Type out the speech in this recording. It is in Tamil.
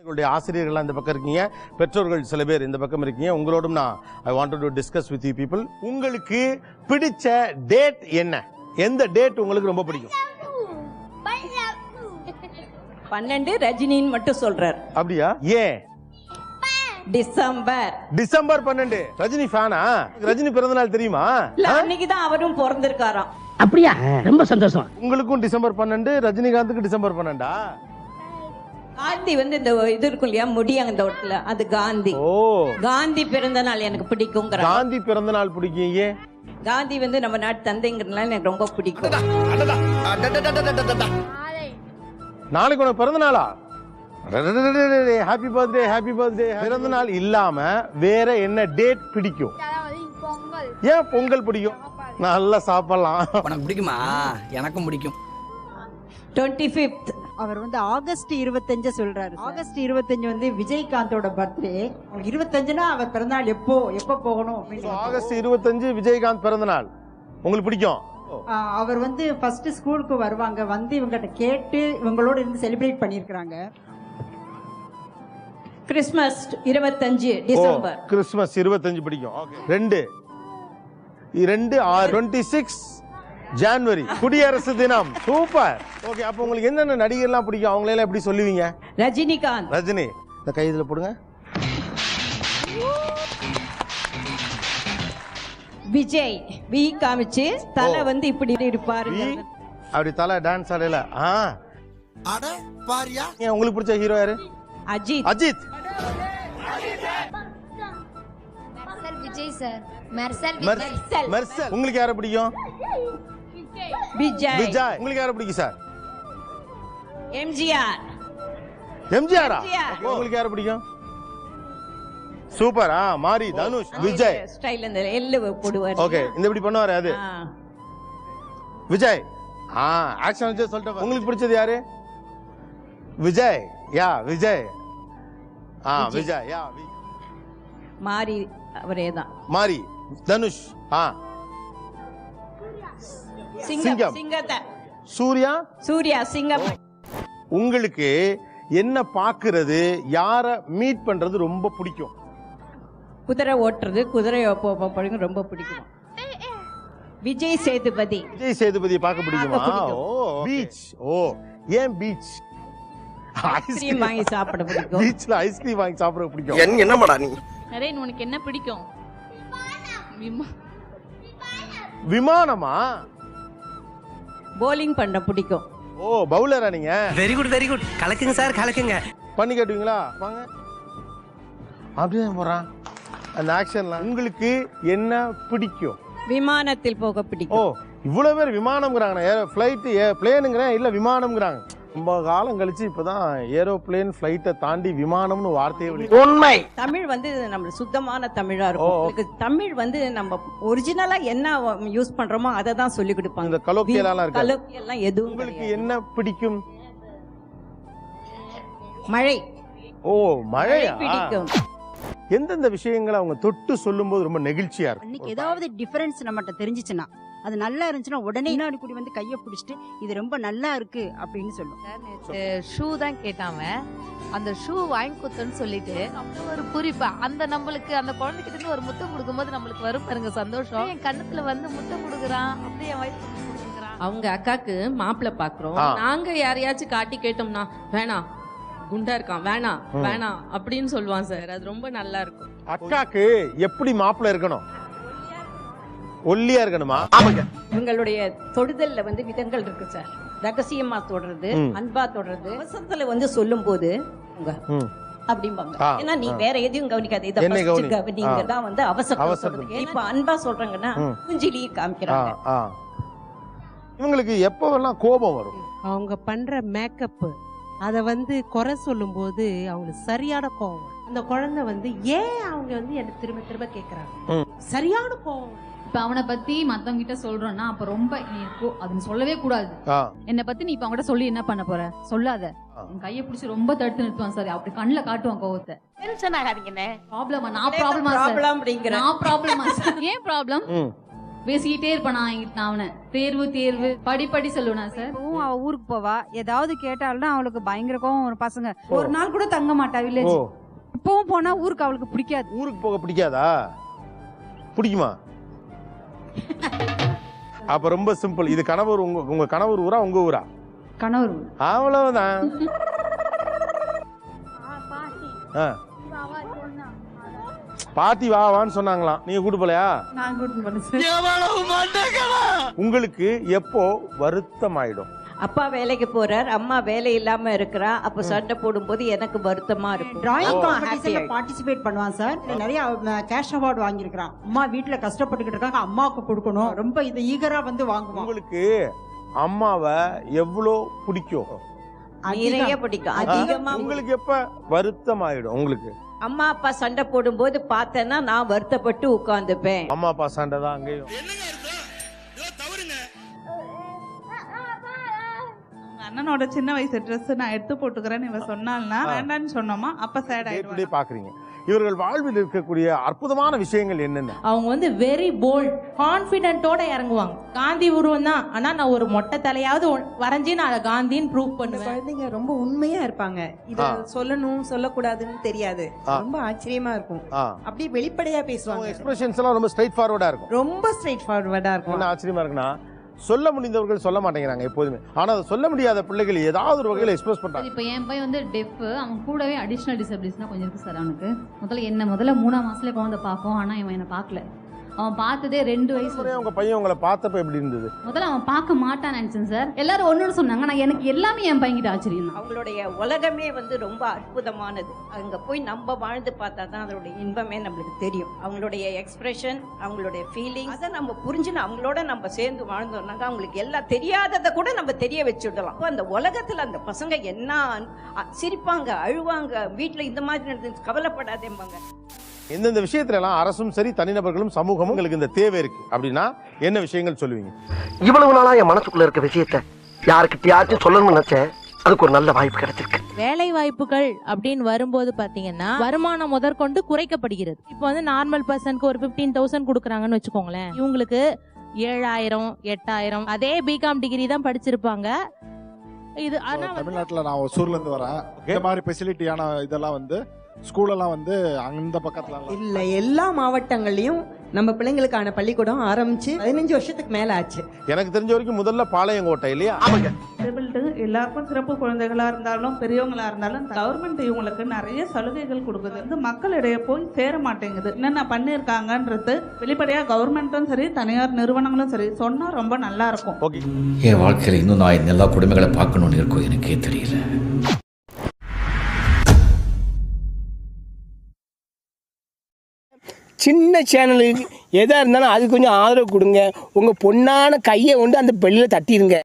உங்களுடைய ஆசிரியர்கள் இந்த பக்கம் இருக்கீங்க, பெற்றோர்கள் சில பேர் இந்த பக்கம் இருக்கீங்க. உங்களோடும் நான் I wanted to discuss with you people. உங்களுக்கு பிடிச்ச டேட் என்ன? எந்த டேட் உங்களுக்கு ரொம்ப பிடிக்கும்? 12 ரஜினின்னு மட்டும் சொல்றார். அப்படியா? ஏன்? டிசம்பர் 12. ரஜினி ஃபேனா? ரஜினி பிறந்த நாள் தெரியுமா? அன்னைக்கு தான் அவரும் பிறந்திருக்காராம். அப்படியா? ரொம்ப சந்தோஷம். உங்களுக்கும் டிசம்பர் 12, ரஜினிகாந்துக்கு டிசம்பர் 12. காந்தி வந்து இந்த இது இருக்கும் இல்லையா, முடியாங்க இந்த இடத்துல, அது காந்தி. ஓ, காந்தி பிறந்த நாள் எனக்கு பிடிக்கும். காந்தி பிறந்த நாள் பிடிக்கும். ஏன்? காந்தி வந்து நம்ம நாட்டு தந்தைங்கிறதுனால எனக்கு ரொம்ப பிடிக்கும். நாளைக்கு உனக்கு பிறந்த நாளா? Happy birthday, happy birthday. பிறந்த நாள் இல்லாம வேற என்ன டேட் பிடிக்கும்? ஏன் பொங்கல் பிடிக்கும்? நல்லா சாப்பிடலாம். உனக்கு பிடிக்குமா? எனக்கும் பிடிக்கும். 25th அவர் வந்து ஆகஸ்ட் 25 சொல்றாரு. ஆகஸ்ட் 25 வந்து விஜயகாந்தோட பர்த்டே. 25னா அவர் பிறந்தநாள் எப்போ போகணும்? ஆகஸ்ட் 25 விஜயகாந்த் பிறந்த நாள் உங்களுக்கு பிடிக்கும்? அவர் வந்து ஃபர்ஸ்ட் ஸ்கூலுக்கு வருவாங்க, வந்து இவங்கிட்ட கேட்டு இவங்களோட இருந்து செலிப்ரேட் பண்ணிருக்காங்க. Christmas 25 December. கிறிஸ்மஸ் 25 பிடிக்கும். 26 ஜனவரி குடியரசு தினம். சூப்பர். ஓகே, அப்ப உங்களுக்கு என்னென்ன நடிகர்லாம் பிடிக்கும்? அவங்கள எல்லாம் எப்படி சொல்லுவீங்க? ரஜினிகாந்த். ரஜினி இந்த கையில போடுங்க. விஜய் வி காமிச்சு தலை வந்து இப்படி இருப்பாரு. அப்படி தலை டான்ஸ் ஆடல. அட பாரியா. ஏன் உங்களுக்கு பிடிச்ச ஹீரோ யாரு? அஜித். அஜித். விஜய் சார். மெர்சல். உங்களுக்கு யாரை பிடிக்கும்? விஜய். விஜய். உங்களுக்கு யாரை பிடிக்கும் சார்? எம்ஜிஆர். எம்ஜிஆரா? உங்களுக்கு யாரை பிடிக்கும்? சூப்பர். மாரி, தனுஷ், விஜய் ஸ்டைல் அந்த எல்ல போடுவார். ஓகே, இந்த இப்படி பண்ணுவாரு அது விஜய். ஆக்ஷன் வச்சு சொல்லிட்டு. உங்களுக்கு பிடிச்சது யாரு? விஜய். யா விஜய். விஜய். யா மாரி அவரே தான். மாரி, தனுஷ். சிங்கம். சிங்கத்தை. சூர்யா. சூர்யா சிங்கம். உங்களுக்கு என்ன பாக்குறது, யார மீட் பண்றது ரொம்ப பிடிக்கும்? குதிரை ஓட்டுறது, குதிரை ரொம்ப பிடிக்கும். விஜய் சேதுபதி. விஜய் சேதுபதியை பார்க்க பிடிக்குமா? பீச். ஏன் பீச்? ஐஸ்கிரீம் வாங்கி சாப்பிட பிடிக்கும். பீச்ல ஐஸ்கிரீம் வாங்கி சாப்பிட பிடிக்கும். என்னமாடா நீ? நரேன், உனக்கு என்ன பிடிக்கும்? விமானமா? போலிங் பண்ண பிடிக்கும். பவுலரா நீங்க? Very good very good. கலக்குங்க சார், கலக்குங்க. பண்ணி காட்டுவீங்களா? வாங்க. அப்படியே போறான் அந்த ஆக்ஷன்லாம். உங்களுக்கு என்ன பிடிக்கும்? விமானத்தில் போக பிடிக்கும். இவ்வளவு பேர் விமானம்ங்கறாங்க. ஃளைட், பிளேனுங்கறேன், இல்ல விமானம்ங்கறாங்க. ரொம்ப காலம் கழிச்சு இப்பதான் ஏரோப்ளேன் ஃளைட்டை தாண்டி விமானம்னு வார்த்தையே வருது. உண்மை. தமிழ் வந்து நம்ம சுத்தமான தமிழா இருக்கும். தமிழ் வந்து நம்ம ஒரிஜினலா என்ன யூஸ் பண்றோமோ அதை தான் சொல்லி கொடுப்பாங்க. இந்த கலோக்கியலாம் இருக்கு. கலோக்கியலாம் எதுவும். உங்களுக்கு என்ன பிடிக்கும்? மழை. மழையா? பிடிக்கும். எந்தெந்த விஷயங்களை அவங்க தொட்டு சொல்லும்போது ரொம்ப நெகிழ்ச்சியா இருக்கும்? அன்னைக்கு ஏதாவது டிஃபரன்ஸ் நம்மகிட்ட தெரிஞ்சிச்சுன்னா, அது நல்லா இருந்துச்சுன்னா உடனே இன்னொரு கூடி வந்து கையை பிடிச்சிட்டு இது ரொம்ப நல்லா இருக்கு அப்படின்னு சொல்லும். ஷூ தான் கேட்டாம, அந்த ஷூ வாங்கி கொடுத்தோன்னு சொல்லிட்டு ஒரு குறிப்பா அந்த நம்மளுக்கு அந்த குழந்தைகிட்ட இருந்து ஒரு முத்தம் கொடுக்கும்போது நம்மளுக்கு வரும் பாருங்க சந்தோஷம். என் கண்ணத்துல வந்து முத்தம் கொடுக்குறான், அப்படியே என் வயசுல கொடுக்குறான். அவங்க அக்காக்கு மாப்பிள்ளை பாக்குறோம், நாங்க யாரையாச்சும் காட்டி கேட்டோம்னா வேணாம், குண்டா இருக்கான், வேணாம் வேணாம் அப்படின்னு சொல்லுவான் சார். அது ரொம்ப நல்லா இருக்கும். அக்காக்கு எப்படி மாப்பிள்ளை இருக்கணும்? ஒல்லியா இருக்கணுமா? இவங்களுடைய தொடுதல்ல வந்து விதங்கள் இருக்கு சார். ரகசியமா தொடர்றது, அன்பா தொடர்றது. அவசரத்துல வந்து சொல்லும் போது அப்படிம்பாங்க. ஏன்னா நீ வேற எதையும் கவனிக்காத, இதை கவனிங்க தான் வந்து அவசரம். இப்ப அன்பா சொல்றாங்கன்னா மூஞ்சிலேயே காமிக்கிறாங்க. இவங்களுக்கு எப்பவெல்லாம் கோபம் வரும்? அவங்க பண்ற மேக்கப் அதை வந்து குறை சொல்லும் போது அவங்களுக்கு சரியான கோபம். அந்த குழந்தை வந்து ஏன் அவங்க வந்து என்ன திரும்ப திரும்ப கேக்குறாங்க, சரியான கோபம். இப்ப அவனை பத்தி மத்தவங்க கிட்ட சொல்றோம்னா அப்ப ரொம்ப அதுன்னு சொல்லவே கூடாது. என்னை பத்தி நீ இப்ப அவங்க சொல்லி என்ன பண்ண போற? சொல்லாத. என் கையை பிடிச்சி ரொம்ப தடுத்து நிறுத்துவான் சார். அப்படி கண்ணுல காட்டுவான் கோவத்தை. ப்ராப்ளமா? நான் ப்ராப்ளமா சார்? நான் ப்ராப்ளமா சார்? ஏன் ப்ராப்ளம்? பேசிக்கிட்டே இருப்பானா என்கிட்ட அவனை தேர்வு படி சொல்லுவனா சார். இப்பவும் அவ ஊருக்கு போவா, ஏதாவது கேட்டாலும் அவளுக்கு பயங்கர கோவம் வரும். பசங்க ஒரு நாள் கூட தங்க மாட்டா வில்லேஜ். இப்பவும் போனா ஊருக்கு அவளுக்கு பிடிக்காது. ஊருக்கு போக பிடிக்காதா? பிடிக்குமா? அப்ப ரொம்ப சிம்பிள். இது கணவர் உங்க கணவர் ஊரா உங்க ஊரா? கணவர். அவ்வளவுதான். பாட்டி வான்னு சொன்னாங்களாம், நீங்க கூட்டு போலையா? நான் கூட்டு போனேன். உங்களுக்கு எப்போ வருத்தம் ஆயிடும்? அப்பா வேலைக்கு போறார், அம்மா வேலை இல்லாம இருக்கிறா, அப்ப சண்டை போடும்போது எனக்கு வருத்தமா இருக்கும். டிராயிங் காம்படிஷன்ல பார்ட்டிசிபேட் பண்ணுவான் சார். நிறைய கேஷ் அவார்ட் வாங்கியிருக்கிறான். அம்மா வீட்டுல கஷ்டப்பட்டுக்கிட்டு இருக்காங்க, அம்மாவுக்கு கொடுக்கணும், ரொம்ப இது ஈகரா வந்து வாங்குவான். உங்களுக்கு அம்மாவை எவ்வளோ பிடிக்கும்? நிறைய பிடிக்கும், அதிகமா. உங்களுக்கு எப்ப வருத்தம் ஆயிடும்? உங்களுக்கு அம்மா அப்பா சண்டை போடும்போது பார்த்தேன்னா நான் வருத்தப்பட்டு உட்கார்ந்துப்பேன். அம்மா அப்பா சண்டை தான் அங்கேயும். அண்ணனோட சின்ன வயசு ட்ரெஸ் நான் எடுத்து போட்டுக்கிறேன்னு இவ சொன்னால்னா வேண்டான்னு சொன்னோமா, அப்ப சேட் ஆயிடுவாங்க. பாக்குறீங்க இவர்கள் வாழ்வில் இருக்கக்கூடிய அற்புதமான விஷயங்கள் என்னென்ன? அவங்க வந்து வெரி போல்ட், கான்பிடென்ட்டோட இறங்குவாங்க. காந்தி உருவம் தான், ஆனா நான் ஒரு மொட்டை தலையாவது வரைஞ்சி நான் அதை காந்தின்னு ப்ரூவ் பண்ணுவேன். குழந்தைங்க ரொம்ப உண்மையா இருப்பாங்க. இத சொல்லணும் சொல்லக்கூடாதுன்னு தெரியாது. ரொம்ப ஆச்சரியமா இருக்கும். அப்படியே வெளிப்படையா பேசுவாங்க. எக்ஸ்பிரஷன்ஸ் எல்லாம் ரொம்ப ஸ்ட்ரைட் ஃபார்வர்டா இருக்கும். ரொம்ப ஸ்ட்ரைட் ஃபார்வர்டா இருக்கும். என்ன ஆச்சரியமா இருக்குன்னா, சொல்ல முடிந்தவர்கள் சொல்ல மாட்டேங்கிறாங்க எப்போதுமே. ஆனா அதை சொல்ல முடியாத பிள்ளைகள் ஏதாவது ஒரு வகையில் எக்ஸ்பிரஸ் பண்றாங்க. இப்போ என் பையன் வந்து டெஃப், அவன் கூடவே அடிஷனல் டிசபிலிட்டிஸ்னா கொஞ்சம் இருக்கு சார். அவனுக்கு முதல்ல 3ஆம் மாசத்துல குழந்தை பார்க்கும், ஆனா இவன் என்ன பார்க்கல. அவன் பார்த்ததே 2 வயசு. உங்க பையன் உங்களை பார்த்தப்ப எப்படி இருந்தது? முதல்ல அவன் பார்க்க மாட்டான் நினைச்சேன் சார். எல்லாரும் ஒன்னு சொன்னாங்க, நான் எனக்கு எல்லாமே என் பையன்கிட்ட ஆச்சரியம் தான். அவங்களுடைய உலகமே வந்து ரொம்ப அற்புதமானது. அங்க போய் நம்ம வாழ்ந்து பார்த்தா தான் அதோட இன்பமே நம்மளுக்கு தெரியும். அவங்களுடைய எக்ஸ்பிரஷன், அவங்களுடைய ஃபீலிங், அதை நம்ம புரிஞ்சுன்னு அவங்களோட நம்ம சேர்ந்து வாழ்ந்தோம்னாங்க அவங்களுக்கு எல்லாம் தெரியாததை கூட நம்ம தெரிய வச்சுடலாம். அந்த உலகத்துல அந்த பசங்க என்ன சிரிப்பாங்க, அழுவாங்க, வீட்டுல இந்த மாதிரி நடந்து கவலைப்படாதேம்பாங்க. எந்தெந்த விஷயத்துல எல்லாம் அரசும் சரி தனிநபர்களும் சமூகமும் உங்களுக்கு இந்த தேவை இருக்கு அப்படின்னா என்ன விஷயங்கள் சொல்லுவீங்க? இவ்வளவு நாளா என் மனசுக்குள்ள இருக்க விஷயத்த யாருக்கிட்டயாச்சும் சொல்லணும்னு நினைச்சேன். அதுக்கு ஒரு நல்ல வாய்ப்பு கிடைச்சிருக்கு. வேலை வாய்ப்புகள் அப்படின்னு வரும்போது பாத்தீங்கன்னா வருமானம் முதற்கொண்டு குறைக்கப்படுகிறது. இப்போ வந்து நார்மல் பர்சனுக்கு ஒரு 15,000 கொடுக்குறாங்கன்னு வச்சுக்கோங்களேன். இவங்களுக்கு 7,000 8,000 அதே பிகாம் டிகிரி தான் படிச்சிருப்பாங்க. இது ஆனா தமிழ்நாட்டுல நான் ஒசூர்ல இருந்து வரேன். இந்த மாதிரி ஃபெசிலிட்டியான இதெல்லாம் வந்து ஸ்கூலெல்லாம் வந்து அந்த பக்கத்துல இல்ல. எல்லா மாவட்டங்கள்லயும் நம்ம பிள்ளைங்களுக்கான பள்ளிக்கூடம் ஆரம்பிச்சு 15 வருஷத்துக்கு மேல ஆச்சு. எனக்கு தெரிஞ்ச வரைக்கும் முதல்ல பாளையங்கோட்டை இல்லையா? எல்லாருக்கும் சிறப்பு குழந்தைகளா இருந்தாலும் பெரியவங்களா இருந்தாலும் கவர்மெண்ட் இவங்களுக்கு நிறைய சலுகைகள் கொடுக்குது. வந்து மக்களிடையே போய் சேர மாட்டேங்குது. என்னென்ன பண்ணிருக்காங்கன்றது வெளிப்படையா கவர்மெண்ட்டும் சரி தனியார் நிறுவனங்களும் சரி சொன்னா ரொம்ப நல்லா இருக்கும். என் வாழ்க்கையில இன்னும் நான் எல்லா குடும்பங்களை பார்க்கணும்னு இருக்கும், எனக்கே தெரியல. சின்ன சேனலுக்கு எதா இருந்தாலும் அது கொஞ்சம் ஆதரவு கொடுங்க. உங்க பொண்ணான கையை கொண்டு அந்த பெல்லில் தட்டிடுங்க.